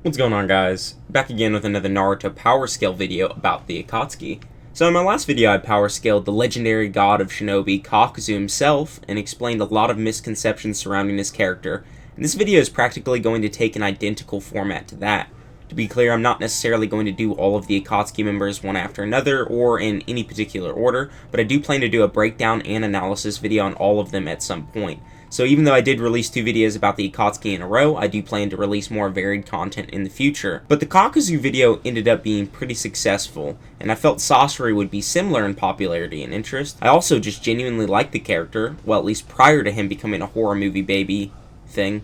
What's going on, guys? Back again with another Naruto power scale video about the Akatsuki. So in my last video I power scaled the legendary god of shinobi Kakuzu himself and explained a lot of misconceptions surrounding his character, and this video is practically going to take an identical format to that. To be clear, I'm not necessarily going to do all of the Akatsuki members one after another or in any particular order, but I do plan to do a breakdown and analysis video on all of them at some point. So even though I did release 2 videos about the Akatsuki in a row, I do plan to release more varied content in the future. But the Kakuzu video ended up being pretty successful, and I felt Sasori would be similar in popularity and interest. I also just genuinely liked the character, well, at least prior to him becoming a horror movie baby thing.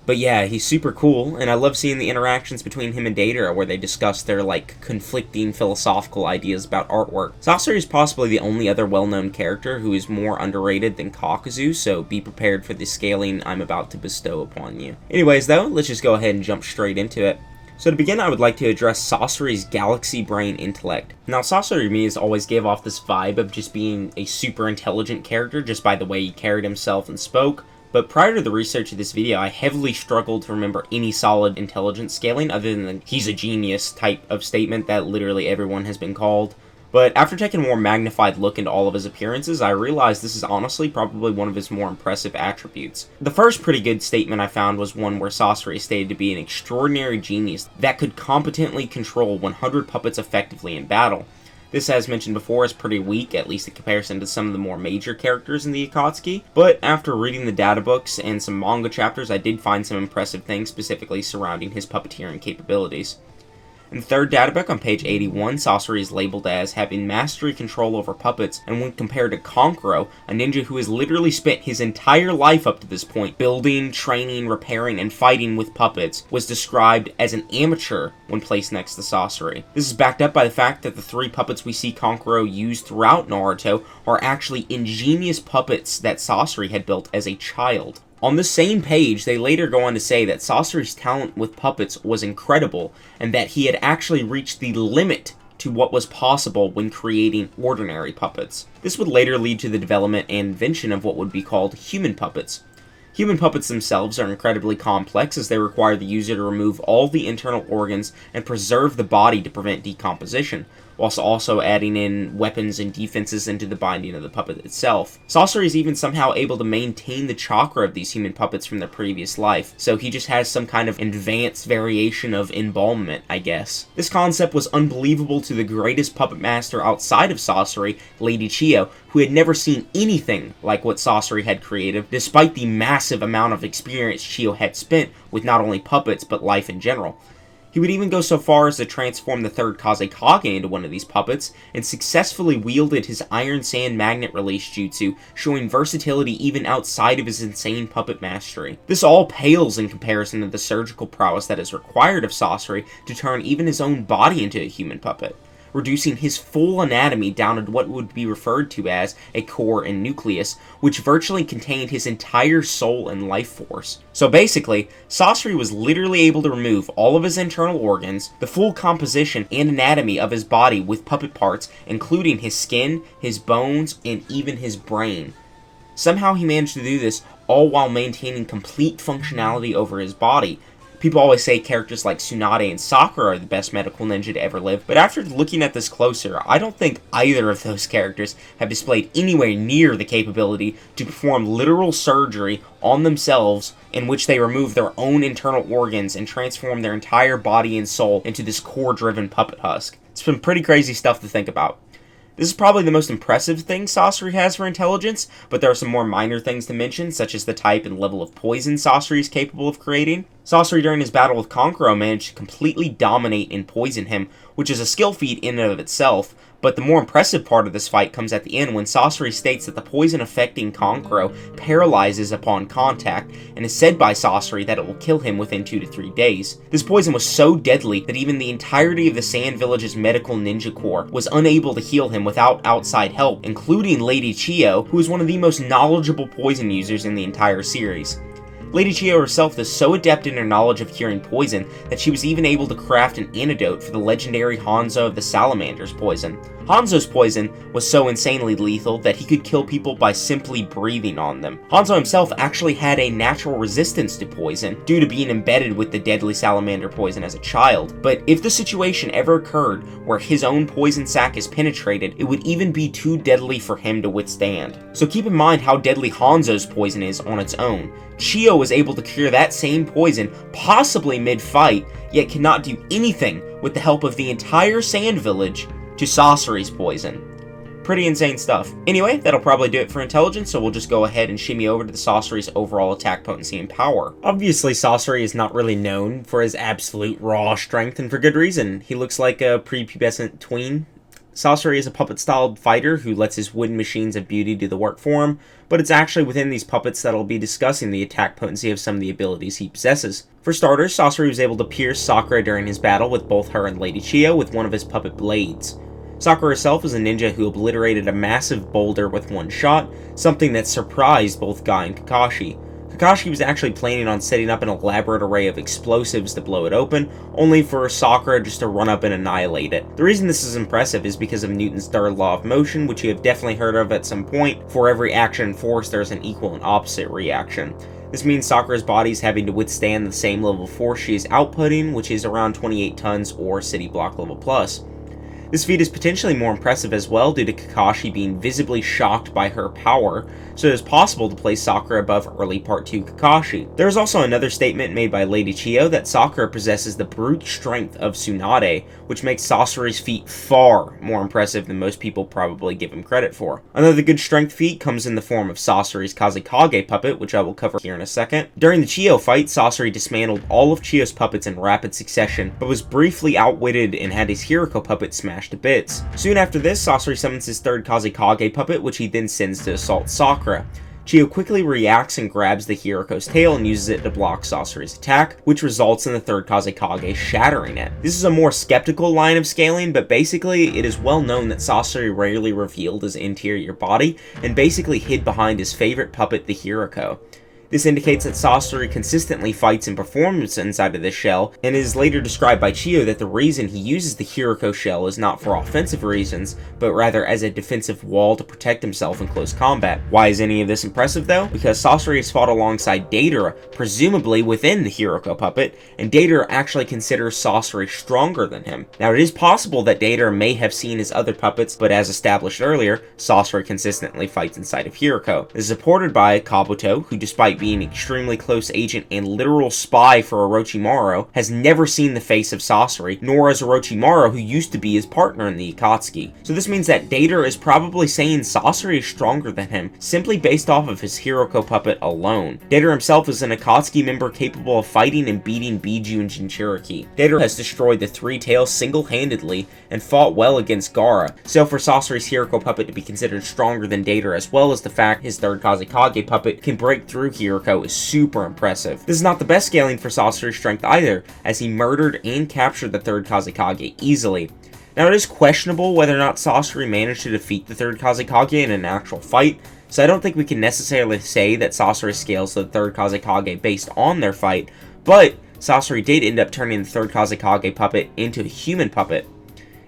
But yeah, he's super cool, and I love seeing the interactions between him and Deidara where they discuss their, conflicting philosophical ideas about artwork. Sasori is possibly the only other well-known character who is more underrated than Kakuzu, so be prepared for the scaling I'm about to bestow upon you. Anyways though, let's just go ahead and jump straight into it. So to begin, I would like to address Sasori's galaxy brain intellect. Now, Sasori to me has always gave off this vibe of just being a super intelligent character just by the way he carried himself and spoke. But prior to the research of this video, I heavily struggled to remember any solid intelligence scaling other than the "he's a genius" type of statement that literally everyone has been called. But after taking a more magnified look into all of his appearances, I realized this is honestly probably one of his more impressive attributes. The first pretty good statement I found was one where Sasori is stated to be an extraordinary genius that could competently control 100 puppets effectively in battle. This, as mentioned before, is pretty weak, at least in comparison to some of the more major characters in the Akatsuki, but after reading the data books and some manga chapters, I did find some impressive things specifically surrounding his puppeteering capabilities. In the third databook on page 81, Sasori is labeled as having mastery control over puppets, and when compared to Kankuro, a ninja who has literally spent his entire life up to this point building, training, repairing, and fighting with puppets, was described as an amateur when placed next to Sasori. This is backed up by the fact that the 3 puppets we see Kankuro use throughout Naruto are actually ingenious puppets that Sasori had built as a child. On the same page, they later go on to say that Sasori's talent with puppets was incredible, and that he had actually reached the limit to what was possible when creating ordinary puppets. This would later lead to the development and invention of what would be called human puppets. Human puppets themselves are incredibly complex as they require the user to remove all the internal organs and preserve the body to prevent decomposition, whilst also adding in weapons and defenses into the binding of the puppet itself. Sasori is even somehow able to maintain the chakra of these human puppets from their previous life, so he just has some kind of advanced variation of embalmment, I guess. This concept was unbelievable to the greatest puppet master outside of Sasori, Lady Chiyo, who had never seen anything like what Sasori had created, despite the massive amount of experience Chiyo had spent with not only puppets, but life in general. He would even go so far as to transform the third Kazikage into one of these puppets, and successfully wielded his Iron Sand Magnet Release Jutsu, showing versatility even outside of his insane puppet mastery. This all pales in comparison to the surgical prowess that is required of Sasori to turn even his own body into a human puppet, reducing his full anatomy down to what would be referred to as a core and nucleus, which virtually contained his entire soul and life force. So basically, Sasori was literally able to remove all of his internal organs, the full composition and anatomy of his body with puppet parts, including his skin, his bones, and even his brain. Somehow he managed to do this all while maintaining complete functionality over his body. People always say characters like Tsunade and Sakura are the best medical ninja to ever live, but after looking at this closer, I don't think either of those characters have displayed anywhere near the capability to perform literal surgery on themselves in which they remove their own internal organs and transform their entire body and soul into this core-driven puppet husk. It's been pretty crazy stuff to think about. This is probably the most impressive thing Sasori has for intelligence, but there are some more minor things to mention, such as the type and level of poison Sasori is capable of creating. Sasori, during his battle with Kankuro, managed to completely dominate and poison him, which is a skill feat in and of itself, but the more impressive part of this fight comes at the end when Sasori states that the poison affecting Kankuro paralyzes upon contact, and is said by Sasori that it will kill him within 2 to 3 days. This poison was so deadly that even the entirety of the Sand Village's medical ninja corps was unable to heal him without outside help, including Lady Chiyo, who is one of the most knowledgeable poison users in the entire series. Lady Chiyo herself is so adept in her knowledge of curing poison that she was even able to craft an antidote for the legendary Hanzo of the Salamander's poison. Hanzo's poison was so insanely lethal that he could kill people by simply breathing on them. Hanzo himself actually had a natural resistance to poison due to being embedded with the deadly salamander poison as a child, but if the situation ever occurred where his own poison sac is penetrated, it would even be too deadly for him to withstand. So keep in mind how deadly Hanzo's poison is on its own. Chiyo was able to cure that same poison, possibly mid-fight, yet cannot do anything with the help of the entire Sand Village to Sasori's poison. Pretty insane stuff. Anyway, that'll probably do it for intelligence, so we'll just go ahead and shimmy over to the Sasori's overall attack potency and power. Obviously, Sasori is not really known for his absolute raw strength, and for good reason. He looks like a prepubescent tween. Sasori is a puppet-styled fighter who lets his wooden machines of beauty do the work for him, but it's actually within these puppets that I'll be discussing the attack potency of some of the abilities he possesses. For starters, Sasori was able to pierce Sakura during his battle with both her and Lady Chiyo with one of his puppet blades. Sakura herself is a ninja who obliterated a massive boulder with one shot, something that surprised both Guy and Kakashi. Kakashi was actually planning on setting up an elaborate array of explosives to blow it open, only for Sakura just to run up and annihilate it. The reason this is impressive is because of Newton's third law of motion, which you have definitely heard of at some point. For every action and force, there's an equal and opposite reaction. This means Sakura's body is having to withstand the same level of force she is outputting, which is around 28 tons or city block level plus. This feat is potentially more impressive as well due to Kakashi being visibly shocked by her power, so it is possible to place Sakura above early Part 2 Kakashi. There is also another statement made by Lady Chiyo that Sakura possesses the brute strength of Tsunade, which makes Sasori's feat far more impressive than most people probably give him credit for. Another good strength feat comes in the form of Sasori's Kazikage puppet, which I will cover here in a second. During the Chiyo fight, Sasori dismantled all of Chiyo's puppets in rapid succession, but was briefly outwitted and had his Hiroko puppet smashed to bits. Soon after this, Sasori summons his third Kazikage puppet, which he then sends to assault Sakura. Chiyo quickly reacts and grabs the Hiroko's tail and uses it to block Sasori's attack, which results in the third Kazikage shattering it. This is a more skeptical line of scaling, but basically it is well known that Sasori rarely revealed his interior body and basically hid behind his favorite puppet, the Hiroko. This indicates that Sasori consistently fights and performs inside of this shell, and it is later described by Chiyo that the reason he uses the Hiroko shell is not for offensive reasons, but rather as a defensive wall to protect himself in close combat. Why is any of this impressive though? Because Sasori has fought alongside Deidara, presumably within the Hiroko puppet, and Deidara actually considers Sasori stronger than him. Now it is possible that Deidara may have seen his other puppets, but as established earlier, Sasori consistently fights inside of Hiroko. This is supported by Kabuto, who despite being an extremely close agent and literal spy for Orochimaru, has never seen the face of Sasori, nor has Orochimaru, who used to be his partner in the Akatsuki. So this means that Deidara is probably saying Sasori is stronger than him, simply based off of his Hiroko puppet alone. Deidara himself is an Akatsuki member capable of fighting and beating Biju and Jinchuriki. Deidara has destroyed the Three Tails single-handedly and fought well against Gaara, so for Sasori's Hiroko puppet to be considered stronger than Deidara, as well as the fact his third Kazikage puppet can break through Hiroko, is super impressive. This is not the best scaling for Sasori's strength either, as he murdered and captured the third Kazikage easily. Now it is questionable whether or not Sasori managed to defeat the third Kazikage in an actual fight, so I don't think we can necessarily say that Sasori scales the third Kazikage based on their fight, but Sasori did end up turning the third Kazikage puppet into a human puppet.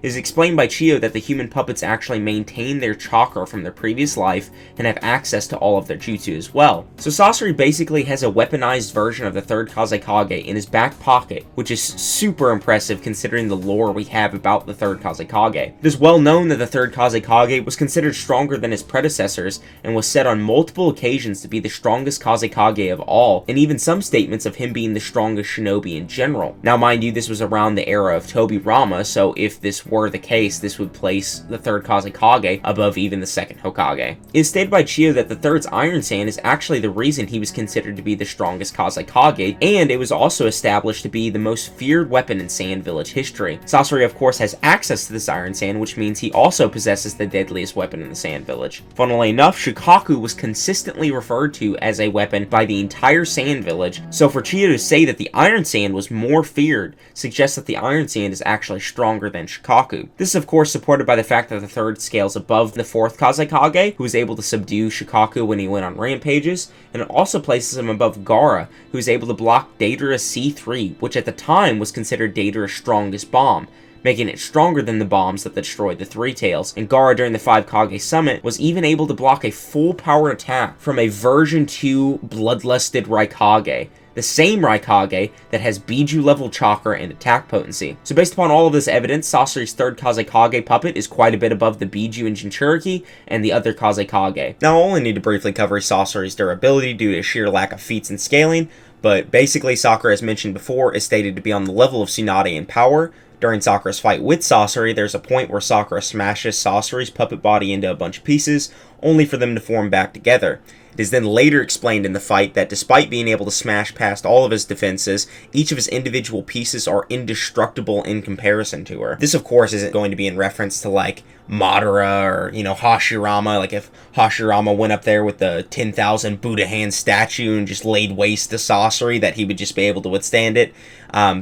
It is explained by Chiyo that the human puppets actually maintain their chakra from their previous life and have access to all of their jutsu as well. So Sasori basically has a weaponized version of the third Kazikage in his back pocket, which is super impressive considering the lore we have about the third Kazikage. It is well known that the third Kazikage was considered stronger than his predecessors and was said on multiple occasions to be the strongest Kazikage of all, and even some statements of him being the strongest shinobi in general. Now mind you, this was around the era of Tobirama, so if this were the case, this would place the third Kazikage above even the second Hokage. It is stated by Chiyo that the third's Iron Sand is actually the reason he was considered to be the strongest Kazikage, and it was also established to be the most feared weapon in Sand Village history. Sasori of course has access to this Iron Sand, which means he also possesses the deadliest weapon in the Sand Village. Funnily enough, Shukaku was consistently referred to as a weapon by the entire Sand Village, so for Chiyo to say that the Iron Sand was more feared suggests that the Iron Sand is actually stronger than Shukaku. Shikaku. This is of course supported by the fact that the third scales above the fourth Kazikage, who was able to subdue Shikaku when he went on rampages, and it also places him above Gaara, who is able to block Deidara's C3, which at the time was considered Deidara's strongest bomb, making it stronger than the bombs that destroyed the Three Tails, and Gaara during the 5 Kage Summit was even able to block a full power attack from a version 2 Bloodlusted Raikage, the same Raikage that has Biju level chakra and attack potency. So based upon all of this evidence, Sasori's third Kazekage puppet is quite a bit above the Biju and Jinchuriki and the other Kazekage. Now I'll only need to briefly cover Sasori's durability due to sheer lack of feats and scaling, but basically Sakura, as mentioned before, is stated to be on the level of Tsunade in power. During Sakura's fight with Sasori, there's a point where Sakura smashes Sasori's puppet body into a bunch of pieces, only for them to form back together. It is then later explained in the fight that despite being able to smash past all of his defenses, each of his individual pieces are indestructible in comparison to her. This, of course, isn't going to be in reference to, like, Madara or, Hashirama. Like, if Hashirama went up there with the 10,000 Buddha hand statue and just laid waste to Sasori, that he would just be able to withstand it.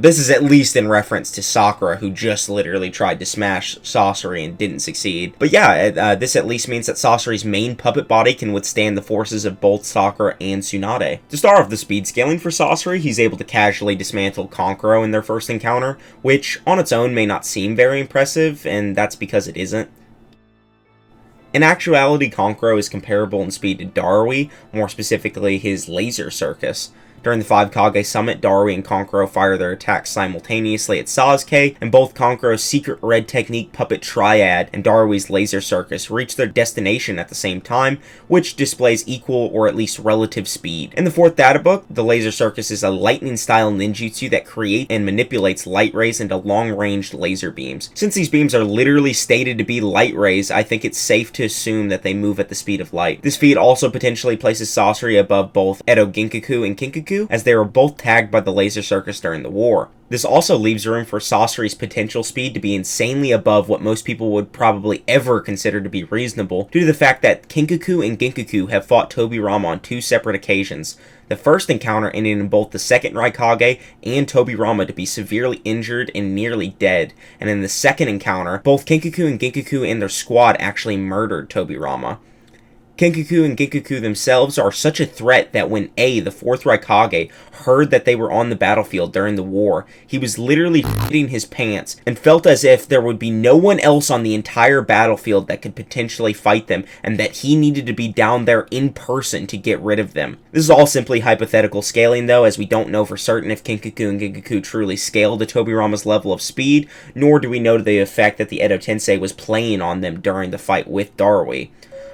This is at least in reference to Sakura, who just literally tried to smash Sasori and didn't succeed. But yeah, this at least means that Sasori's main puppet body can withstand the forces of both Sakura and Tsunade. To start off the speed scaling for Sasori, he's able to casually dismantle Kankuro in their first encounter, which on its own may not seem very impressive, and that's because it isn't. In actuality, Kankuro is comparable in speed to Darui, more specifically his Laser Circus. During the 5 Kage Summit, Darui and Kankuro fire their attacks simultaneously at Sasuke, and both Kankuro's Secret Red Technique Puppet Triad and Darui's Laser Circus reach their destination at the same time, which displays equal or at least relative speed. In the 4th data book, the Laser Circus is a lightning-style ninjutsu that creates and manipulates light rays into long-ranged laser beams. Since these beams are literally stated to be light rays, I think it's safe to assume that they move at the speed of light. This feat also potentially places Sasori above both Edo Ginkaku and Kinkaku, as they were both tagged by the Laser Circus during the war. This also leaves room for Sasori's potential speed to be insanely above what most people would probably ever consider to be reasonable, due to the fact that Kinkaku and Ginkaku have fought Tobirama on 2 separate occasions. The first encounter ending in both the second Raikage and Tobirama to be severely injured and nearly dead, and in the second encounter, both Kinkaku and Ginkaku and their squad actually murdered Tobirama. Kinkaku and Ginkaku themselves are such a threat that when the 4th Raikage, heard that they were on the battlefield during the war, he was literally shitting his pants and felt as if there would be no one else on the entire battlefield that could potentially fight them, and that he needed to be down there in person to get rid of them. This is all simply hypothetical scaling though, as we don't know for certain if Kinkaku and Ginkaku truly scaled to Tobirama's level of speed, nor do we know the effect that the Edo Tensei was playing on them during the fight with Darui.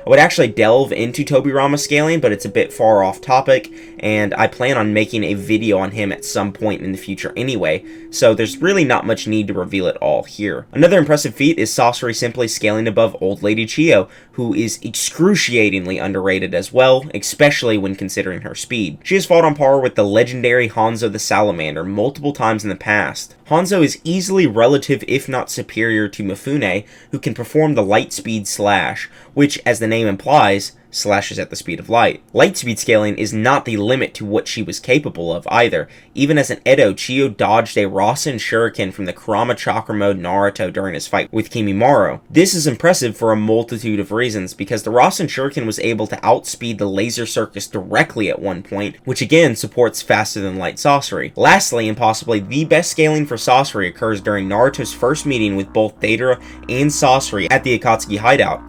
I would actually delve into Tobirama scaling, but it's a bit far off topic, and I plan on making a video on him at some point in the future anyway, so there's really not much need to reveal it all here. Another impressive feat is Sasori simply scaling above Old Lady Chiyo, who is excruciatingly underrated as well, especially when considering her speed. She has fought on par with the legendary Hanzo the Salamander multiple times in the past. Hanzo is easily relative if not superior to Mifune, who can perform the light speed slash, which, as the name implies, slashes at the speed of light. Light speed scaling is not the limit to what she was capable of either. Even as an Edo, Chiyo dodged a Rasen Shuriken from the Kurama Chakra mode Naruto during his fight with Kimimaro. This is impressive for a multitude of reasons, because the Rasen Shuriken was able to outspeed the Laser Circus directly at one point, which again supports faster than light Sasori. Lastly, and possibly the best scaling for Sasori occurs during Naruto's first meeting with both Deidara and Sasori at the Akatsuki hideout.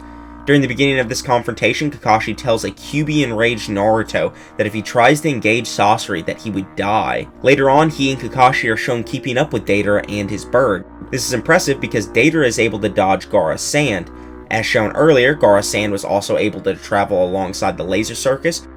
During the beginning of this confrontation, Kakashi tells a QB-enraged Naruto that if he tries to engage Sasori that he would die. Later on, he and Kakashi are shown keeping up with Deidara and his bird. This is impressive because Deidara is able to dodge Gaara's sand. As shown earlier, Gaara's sand was also able to travel alongside the Laser Circus,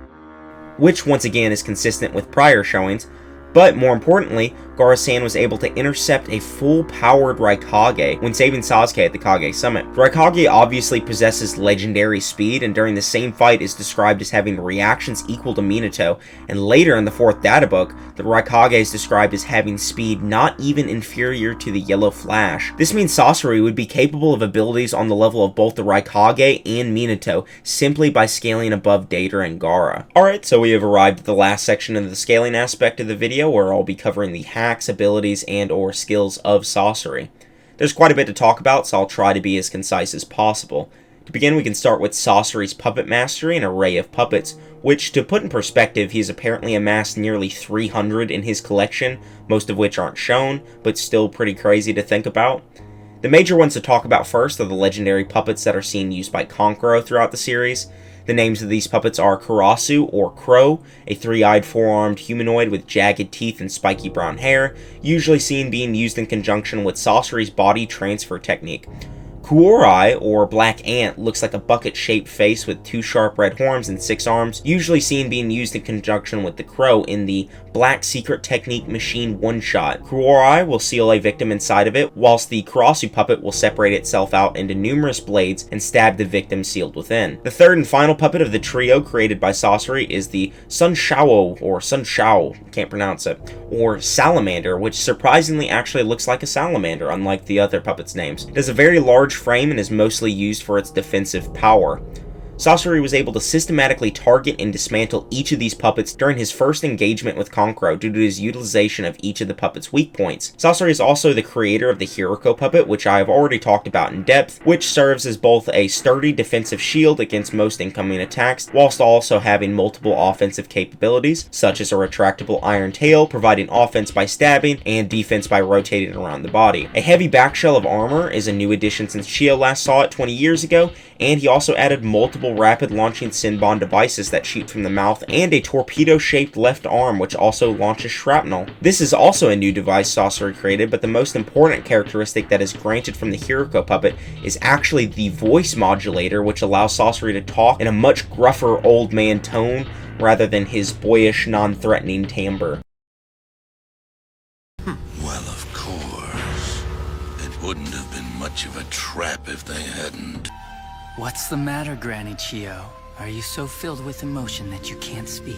which once again is consistent with prior showings. But more importantly, Gaara-san was able to intercept a full-powered Raikage when saving Sasuke at the Kage Summit. The Raikage obviously possesses legendary speed, and during the same fight is described as having reactions equal to Minato, and later in the 4th data book, the Raikage is described as having speed not even inferior to the Yellow Flash. This means Sasori would be capable of abilities on the level of both the Raikage and Minato, simply by scaling above Deidara and Gaara. Alright, so we have arrived at the last section of the scaling aspect of the video, where I'll be covering the hacks, abilities, and or skills of Sasori. There's quite a bit to talk about, so I'll try to be as concise as possible. To begin, we can start with Sasori's puppet mastery, an array of puppets, which, to put in perspective, he's apparently amassed nearly 300 in his collection, most of which aren't shown, but still pretty crazy to think about. The major ones to talk about first are the legendary puppets that are seen used by Kankuro throughout the series. The names of these puppets are Karasu, or Crow, a three-eyed, four-armed humanoid with jagged teeth and spiky brown hair, usually seen being used in conjunction with Sasori's body transfer technique. Kuorai, or Black Ant, looks like a bucket-shaped face with 2 sharp red horns and 6 arms, usually seen being used in conjunction with the Crow in the Black Secret Technique Machine one-shot. Kuorai will seal a victim inside of it, whilst the Karasu puppet will separate itself out into numerous blades and stab the victim sealed within. The third and final puppet of the trio created by Sasori is the Sunshao, or Sunshao, can't pronounce it, or Salamander, which surprisingly actually looks like a salamander, unlike the other puppets' names. It has a very large frame and is mostly used for its defensive power. Sasori was able to systematically target and dismantle each of these puppets during his first engagement with Kankuro due to his utilization of each of the puppets' weak points. Sasori is also the creator of the Hiroko Puppet, which I have already talked about in depth, which serves as both a sturdy defensive shield against most incoming attacks, whilst also having multiple offensive capabilities, such as a retractable iron tail, providing offense by stabbing, and defense by rotating around the body. A heavy backshell of armor is a new addition since Chiyo last saw it 20 years ago, and he also added multiple rapid launching Sinbon devices that shoot from the mouth and a torpedo-shaped left arm which also launches shrapnel. This is also a new device Sasori created, but the most important characteristic that is granted from the Hiroko puppet is actually the voice modulator, which allows Sasori to talk in a much gruffer old man tone rather than his boyish, non-threatening timbre. Well, of course. It wouldn't have been much of a trap if they hadn't. What's the matter, Granny Chiyo? Are you so filled with emotion that you can't speak?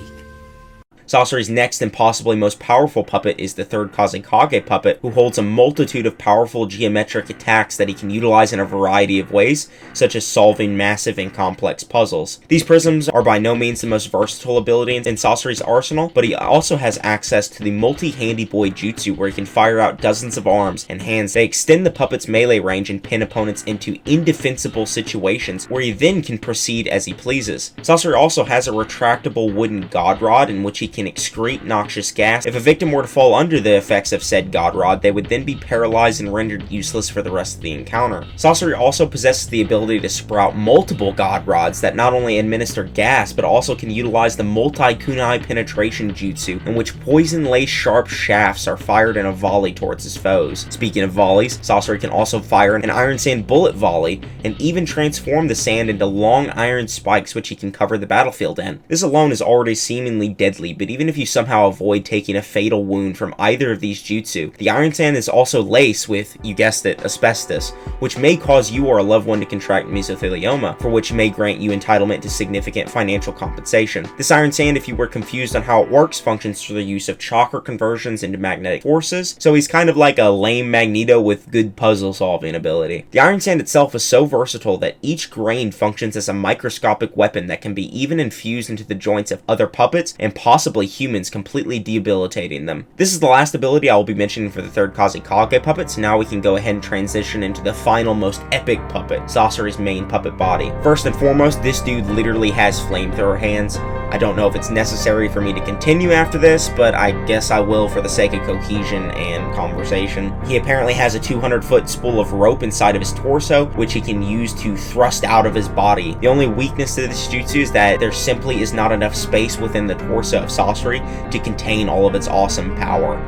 Sasori's next and possibly most powerful puppet is the third Kazikage puppet, who holds a multitude of powerful geometric attacks that he can utilize in a variety of ways, such as solving massive and complex puzzles. These prisms are by no means the most versatile ability in Sasori's arsenal, but he also has access to the multi-handy boy jutsu, where he can fire out dozens of arms and hands that extend the puppet's melee range and pin opponents into indefensible situations, where he then can proceed as he pleases. Sasori also has a retractable wooden god rod in which he can excrete noxious gas. If a victim were to fall under the effects of said god rod, they would then be paralyzed and rendered useless for the rest of the encounter. Sasori also possesses the ability to sprout multiple god rods that not only administer gas, but also can utilize the multi-kunai penetration jutsu, in which poison-laced sharp shafts are fired in a volley towards his foes. Speaking of volleys, Sasori can also fire an iron sand bullet volley, and even transform the sand into long iron spikes which he can cover the battlefield in. This alone is already seemingly deadly, but even if you somehow avoid taking a fatal wound from either of these jutsu, the iron sand is also laced with, you guessed it, asbestos, which may cause you or a loved one to contract mesothelioma, for which may grant you entitlement to significant financial compensation. This iron sand, if you were confused on how it works, functions through the use of chakra conversions into magnetic forces, so he's kind of like a lame Magneto with good puzzle solving ability. The iron sand itself is so versatile that each grain functions as a microscopic weapon that can be even infused into the joints of other puppets and possibly humans, completely debilitating them. This is the last ability I will be mentioning for the third Kazikage puppet, so now we can go ahead and transition into the final most epic puppet, Sasori's main puppet body. First and foremost, this dude literally has flamethrower hands. I don't know if it's necessary for me to continue after this, but I guess I will for the sake of cohesion and conversation. He apparently has a 200-foot spool of rope inside of his torso, which he can use to thrust out of his body. The only weakness to this jutsu is that there simply is not enough space within the torso of Sasori to contain all of its awesome power.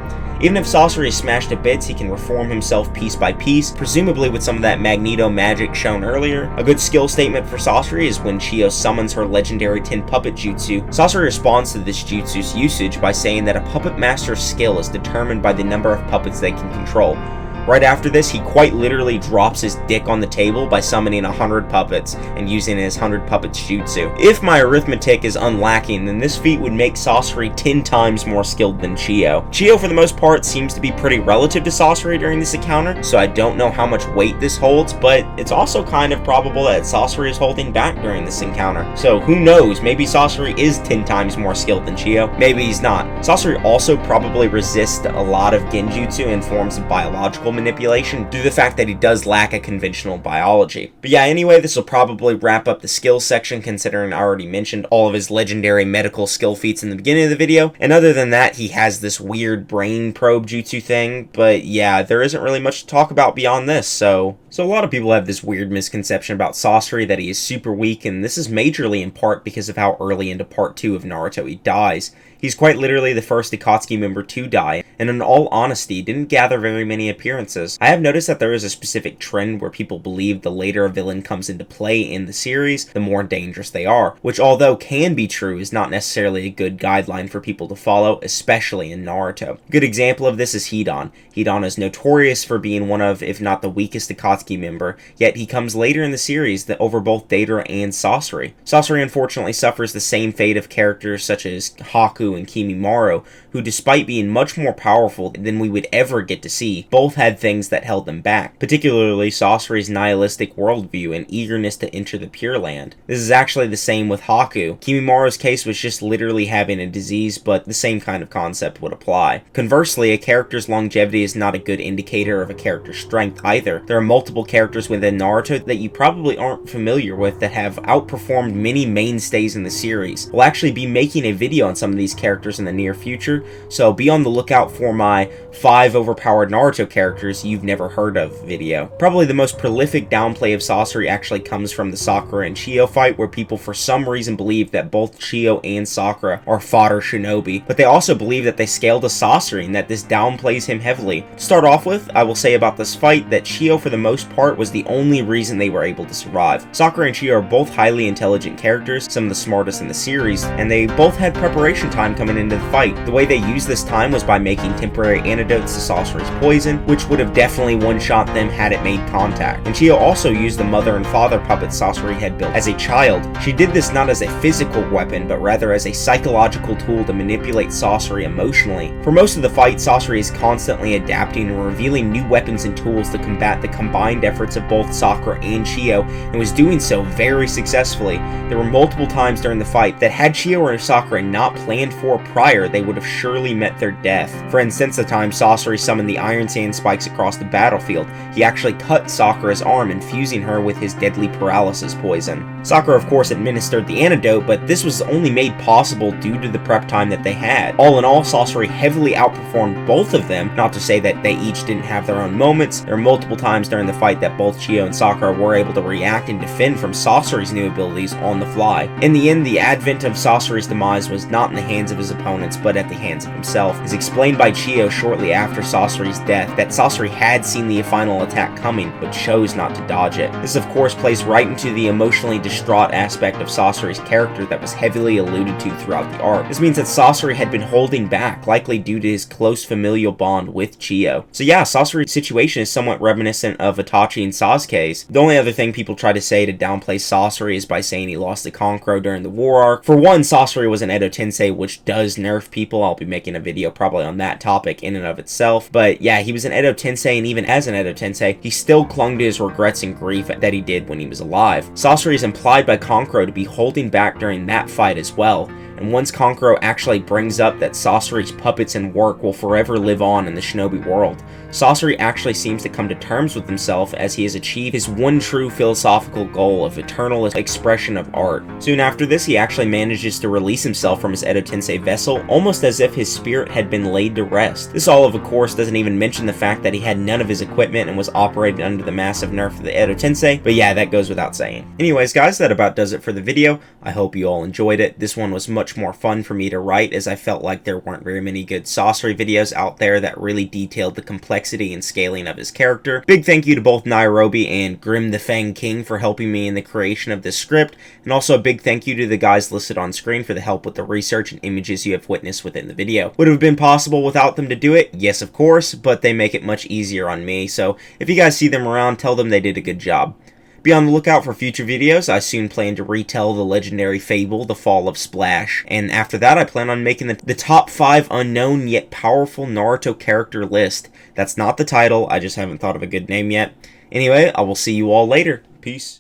Even if Sasori is smashed to bits, he can reform himself piece by piece, presumably with some of that Magneto magic shown earlier. A good skill statement for Sasori is when Chiyo summons her legendary Tin Puppet Jutsu. Sasori responds to this jutsu's usage by saying that a puppet master's skill is determined by the number of puppets they can control. Right after this, he quite literally drops his dick on the table by summoning 100 puppets and using his 100 puppets jutsu. If my arithmetic is unlacking, then this feat would make Sasori 10 times more skilled than Chiyo. Chiyo, for the most part, seems to be pretty relative to Sasori during this encounter, so I don't know how much weight this holds, but it's also kind of probable that Sasori is holding back during this encounter. So who knows, maybe Sasori is 10 times more skilled than Chiyo, maybe he's not. Sasori also probably resists a lot of genjutsu and forms of biological manipulation due to the fact that he does lack a conventional biology. But yeah, anyway, this will probably wrap up the skills section, considering I already mentioned all of his legendary medical skill feats in the beginning of the video, and other than that, he has this weird brain probe jutsu thing, but yeah, there isn't really much to talk about beyond this, so a lot of people have this weird misconception about Sasori that he is super weak, and this is majorly in part because of how early into part 2 of Naruto he dies. He's quite literally the first Akatsuki member to die, and in all honesty, didn't gather very many appearances. I have noticed that there is a specific trend where people believe the later a villain comes into play in the series, the more dangerous they are, which although can be true, is not necessarily a good guideline for people to follow, especially in Naruto. A good example of this is Hidan. Hidan is notorious for being one of, if not the weakest Akatsuki member, yet he comes later in the series over both Deidara and Sasori. Sasori unfortunately suffers the same fate of characters such as Haku and Kimimaro, who despite being much more powerful than we would ever get to see, both had things that held them back, particularly Sasori's nihilistic worldview and eagerness to enter the Pure Land. This is actually the same with Haku. Kimimaro's case was just literally having a disease, but the same kind of concept would apply. Conversely, a character's longevity is not a good indicator of a character's strength either. There are multiple characters within Naruto that you probably aren't familiar with that have outperformed many mainstays in the series. We'll actually be making a video on some of these characters in the near future, so be on the lookout for my 5 overpowered Naruto characters you've never heard of video. Probably the most prolific downplay of Sasori actually comes from the Sakura and Chiyo fight, where people for some reason believe that both Chiyo and Sakura are fodder shinobi, but they also believe that they scaled a Sasori and that this downplays him heavily. To start off with, I will say about this fight that Chiyo for the most part was the only reason they were able to survive. Sakura and Chiyo are both highly intelligent characters, some of the smartest in the series, and they both had preparation time coming into the fight. The way they used this time was by making temporary antidotes to Sasori's poison, which would have definitely one-shot them had it made contact. And Chiyo also used the mother and father puppet Sasori had built as a child. She did this not as a physical weapon, but rather as a psychological tool to manipulate Sasori emotionally. For most of the fight, Sasori is constantly adapting and revealing new weapons and tools to combat the combined efforts of both Sakura and Chiyo, and was doing so very successfully. There were multiple times during the fight that had Chiyo or Sakura not planned for prior, they would have surely met their death. For instance, the time Sasori summoned the Iron Sand spikes across the battlefield, he actually cut Sakura's arm, infusing her with his deadly paralysis poison. Sakura of course administered the antidote, but this was only made possible due to the prep time that they had. All in all, Sasori heavily outperformed both of them, not to say that they each didn't have their own moments. There were multiple times during the fight that both Chiyo and Sakura were able to react and defend from Sasori's new abilities on the fly. In the end, the advent of Sasori's demise was not in the hands of his opponents, but at the hands of himself. It is explained by Chiyo shortly after Sasori's death that Sasori had seen the final attack coming, but chose not to dodge it. This of course plays right into the emotionally distraught aspect of Sasori's character that was heavily alluded to throughout the arc. This means that Sasori had been holding back, likely due to his close familial bond with Chiyo. So yeah, Sasori's situation is somewhat reminiscent of Itachi and Sasuke's. The only other thing people try to say to downplay Sasori is by saying he lost to Kankuro during the war arc. For one, Sasori was an Edo Tensei, which does nerf people. I'll be making a video probably on that topic in and of itself. But yeah, he was an Edo Tensei, and even as an Edo Tensei, he still clung to his regrets and grief that he did when he was alive. Sasori is implied by Kankuro to be holding back during that fight as well. And once Kankuro actually brings up that Sasori's puppets and work will forever live on in the shinobi world, Sasori actually seems to come to terms with himself as he has achieved his one true philosophical goal of eternal expression of art. Soon after this, he actually manages to release himself from his Edo Tensei vessel, almost as if his spirit had been laid to rest. This all of course doesn't even mention the fact that he had none of his equipment and was operated under the massive nerf of the Edo Tensei, but yeah, that goes without saying. Anyways guys, that about does it for the video. I hope you all enjoyed it. This one was much more fun for me to write, as I felt like there weren't very many good Sasori videos out there that really detailed the complexity and scaling of his character. Big thank you to both Niarobi and Grim the Fang King for helping me in the creation of this script, and also a big thank you to the guys listed on screen for the help with the research and images you have witnessed within the video. Would it have been possible without them to do it? Yes, of course, but they make it much easier on me, so if you guys see them around, tell them they did a good job. Be on the lookout for future videos. I soon plan to retell the legendary fable, The Fall of Splash, and after that I plan on making the top 5 unknown yet powerful Naruto character list. That's not the title, I just haven't thought of a good name yet. Anyway, I will see you all later. Peace.